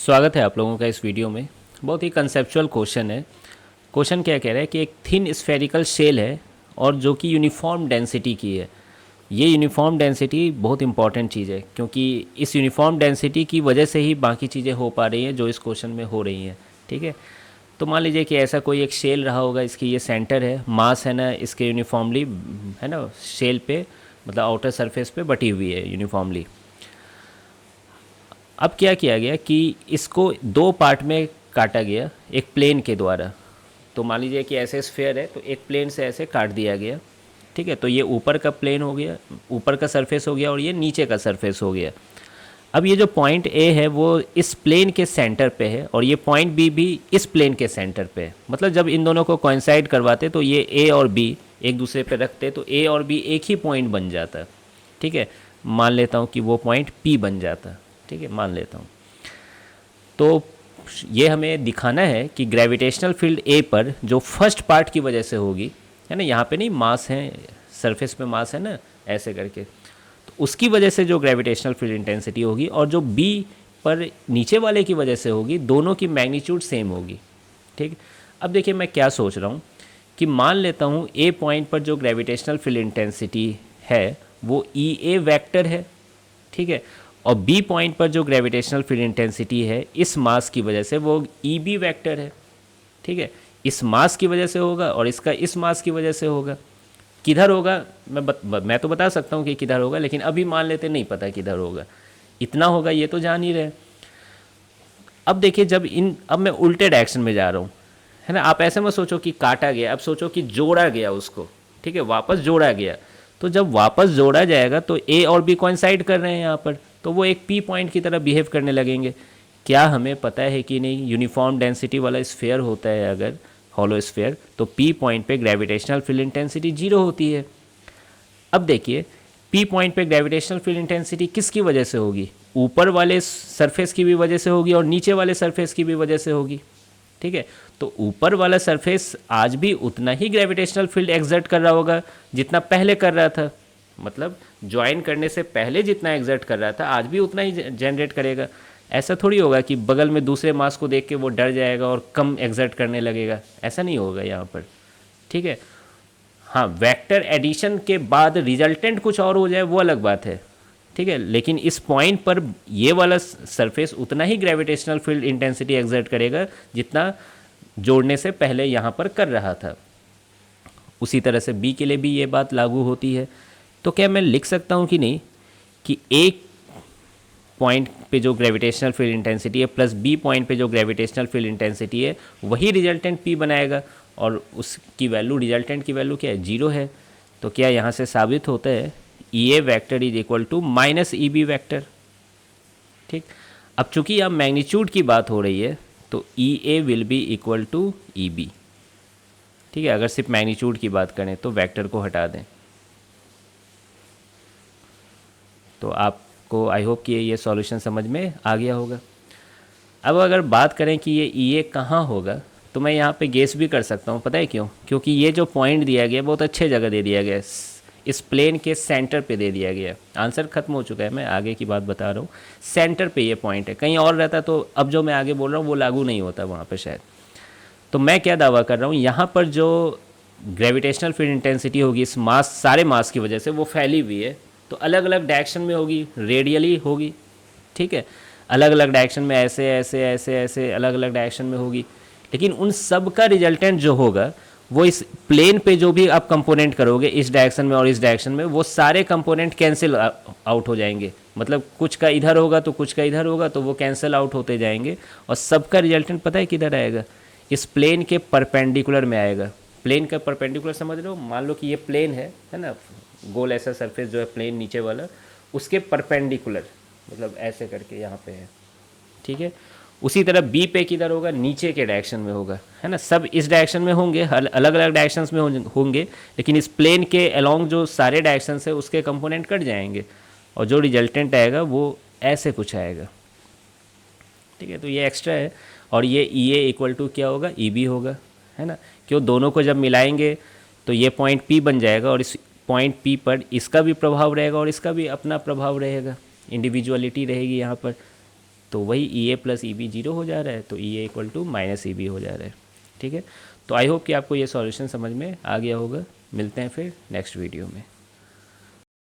स्वागत है आप लोगों का इस वीडियो में। बहुत ही कंसेप्चुअल क्वेश्चन है। क्वेश्चन क्या कह रहा है कि एक थिन स्फेरिकल शेल है और जो कि यूनिफॉर्म डेंसिटी की है। ये यूनिफॉर्म डेंसिटी बहुत इंपॉर्टेंट चीज़ है, क्योंकि इस यूनिफॉर्म डेंसिटी की वजह से ही बाकी चीज़ें हो पा रही हैं जो इस क्वेश्चन में हो रही हैं। ठीक है, तो मान लीजिए कि ऐसा कोई एक शेल रहा होगा, इसकी ये सेंटर है, मास है ना इसके यूनिफॉर्मली, है ना, शेल पे मतलब आउटर सरफेस पे बटी हुई है यूनिफॉर्मली। अब क्या किया गया कि इसको दो पार्ट में काटा गया एक प्लेन के द्वारा। तो मान लीजिए कि ऐसे स्फेयर है तो एक प्लेन से ऐसे काट दिया गया। ठीक है, तो ये ऊपर का प्लेन हो गया, ऊपर का सरफेस हो गया, और ये नीचे का सरफेस हो गया। अब ये जो पॉइंट ए है वो इस प्लेन के सेंटर पे है, और ये पॉइंट बी भी इस प्लेन के सेंटर पे है। मतलब जब इन दोनों को कोइंसाइड करवाते तो ये ए और बी एक दूसरे पे रखते तो ए और बी एक ही पॉइंट बन जाता। ठीक है, मान लेता हूँ कि वो पॉइंट पी बन जाता। ठीक है, मान लेता हूँ। तो ये हमें दिखाना है कि ग्रेविटेशनल फील्ड ए पर जो फर्स्ट पार्ट की वजह से होगी, है ना, यहाँ पे नहीं मास है, सरफेस पे मास है ना, ऐसे करके, तो उसकी वजह से जो ग्रेविटेशनल फील्ड इंटेंसिटी होगी और जो बी पर नीचे वाले की वजह से होगी, दोनों की मैग्नीट्यूड सेम होगी। ठीक, अब देखिए मैं क्या सोच रहा हूँ कि मान लेता हूँ ए पॉइंट पर जो ग्रेविटेशनल फील्ड इंटेंसिटी है वो ई ए वैक्टर है। ठीक है, और बी पॉइंट पर जो ग्रेविटेशनल फील्ड इंटेंसिटी है इस मास की वजह से वो ई बी वैक्टर है। ठीक है, इस मास की वजह से होगा और इसका इस मास की वजह से होगा। किधर होगा मैं तो बता सकता हूँ कि किधर होगा, लेकिन अभी मान लेते नहीं पता किधर होगा। इतना होगा ये तो जान ही रहे। अब देखिए अब मैं उल्टे डायरेक्शन में जा रहा हूँ, है ना। आप ऐसे मत सोचो कि काटा गया, अब सोचो कि जोड़ा गया उसको। ठीक है, वापस जोड़ा गया। तो जब वापस जोड़ा जाएगा तो ए और बी कोइंसाइड कर रहे हैं यहाँ पर, तो वो एक पी पॉइंट की तरह बिहेव करने लगेंगे। क्या हमें पता है कि नहीं, यूनिफॉर्म डेंसिटी वाला स्फेयर होता है अगर हॉलो स्फेयर, तो पी पॉइंट पे ग्रेविटेशनल फील्ड इंटेंसिटी जीरो होती है। अब देखिए पी पॉइंट पे ग्रेविटेशनल फील्ड इंटेंसिटी किसकी वजह से होगी, ऊपर वाले सरफेस की भी वजह से होगी और नीचे वाले सरफेस की भी वजह से होगी। ठीक है, तो ऊपर वाला सरफेस आज भी उतना ही ग्रेविटेशनल फील्ड एक्सर्ट कर रहा होगा जितना पहले कर रहा था। मतलब ज्वाइन करने से पहले जितना एक्सर्ट कर रहा था आज भी उतना ही जनरेट करेगा। ऐसा थोड़ी होगा कि बगल में दूसरे मास को देख के वो डर जाएगा और कम एक्सर्ट करने लगेगा, ऐसा नहीं होगा यहाँ पर। ठीक है, हाँ, वेक्टर एडिशन के बाद रिजल्टेंट कुछ और हो जाए वो अलग बात है। ठीक है, लेकिन इस पॉइंट पर ये वाला सरफेस उतना ही ग्रेविटेशनल फील्ड इंटेंसिटी एक्सर्ट करेगा जितना जोड़ने से पहले यहाँ पर कर रहा था। उसी तरह से बी के लिए भी ये बात लागू होती है। तो क्या मैं लिख सकता हूँ कि नहीं कि एक पॉइंट पे जो ग्रेविटेशनल फील्ड इंटेंसिटी है प्लस बी पॉइंट पे जो ग्रेविटेशनल फील्ड इंटेंसिटी है वही रिजल्टेंट पी बनाएगा, और उसकी वैल्यू, रिजल्टेंट की वैल्यू क्या है, जीरो है। तो क्या यहाँ से साबित होता है E A vector is equal to minus E B vector. ठीक, अब चूंकि अब मैग्नीट्यूड की बात हो रही है तो E A will be equal to E B. ठीक है, अगर सिर्फ मैग्नीट्यूड की बात करें तो वेक्टर को हटा दें तो आपको आई होप कि ये सॉल्यूशन समझ में आ गया होगा। अब अगर बात करें कि ये ई ए कहाँ होगा, तो मैं यहाँ पे गेस भी कर सकता हूँ। पता है क्यों? क्योंकि ये जो पॉइंट दिया गया बहुत अच्छे जगह दे दिया गया है, इस प्लेन के सेंटर पे दे दिया गया। आंसर खत्म हो चुका है, मैं आगे की बात बता रहा हूँ। सेंटर पे ये पॉइंट है, कहीं और रहता तो अब जो मैं आगे बोल रहा हूँ वो लागू नहीं होता वहाँ पर शायद। तो मैं क्या दावा कर रहा हूँ, यहाँ पर जो ग्रेविटेशनल फील्ड इंटेंसिटी होगी इस मास, सारे मास की वजह से वो फैली हुई है, तो अलग अलग डायरेक्शन में होगी, रेडियली होगी। ठीक है, अलग अलग डायरेक्शन में ऐसे ऐसे ऐसे ऐसे अलग अलग डायरेक्शन में होगी, लेकिन उन सब का रिजल्टेंट जो होगा वो इस प्लेन पे जो भी आप कंपोनेंट करोगे इस डायरेक्शन में और इस डायरेक्शन में, वो सारे कंपोनेंट कैंसिल आउट हो जाएंगे। मतलब कुछ का इधर होगा तो कुछ का इधर होगा, तो वो कैंसिल आउट होते जाएंगे और सबका रिजल्टेंट पता है किधर आएगा, इस प्लेन के परपेंडिकुलर में आएगा। प्लेन का परपेंडिकुलर समझ रहे हो, मान लो कि ये प्लेन है ना, गोल ऐसा सरफेस जो है प्लेन नीचे वाला, उसके परपेंडिकुलर, मतलब ऐसे करके यहाँ पे है। ठीक है, उसी तरह बी पे किधर होगा, नीचे के डायरेक्शन में होगा, है ना। सब इस डायरेक्शन में होंगे, अलग अलग डायरेक्शंस में होंगे, लेकिन इस प्लेन के अलोंग जो सारे डायरेक्शंस है उसके कंपोनेंट कट जाएंगे और जो रिजल्टेंट आएगा वो ऐसे कुछ आएगा। ठीक है, तो ये एक्स्ट्रा है। और ये ई ए इक्वल टू क्या होगा, ई बी होगा, है ना। क्यों, दोनों को जब मिलाएंगे तो ये पॉइंट पी बन जाएगा और इस पॉइंट पी पर इसका भी प्रभाव रहेगा और इसका भी अपना प्रभाव रहेगा, इंडिविजुअलिटी रहेगी यहाँ पर। तो वही E A plus E B zero हो जा रहा है, तो E A equal to minus E B हो जा रहा है। ठीक है, तो आई होप कि आपको ये सॉल्यूशन समझ में आ गया होगा। मिलते हैं फिर नेक्स्ट वीडियो में।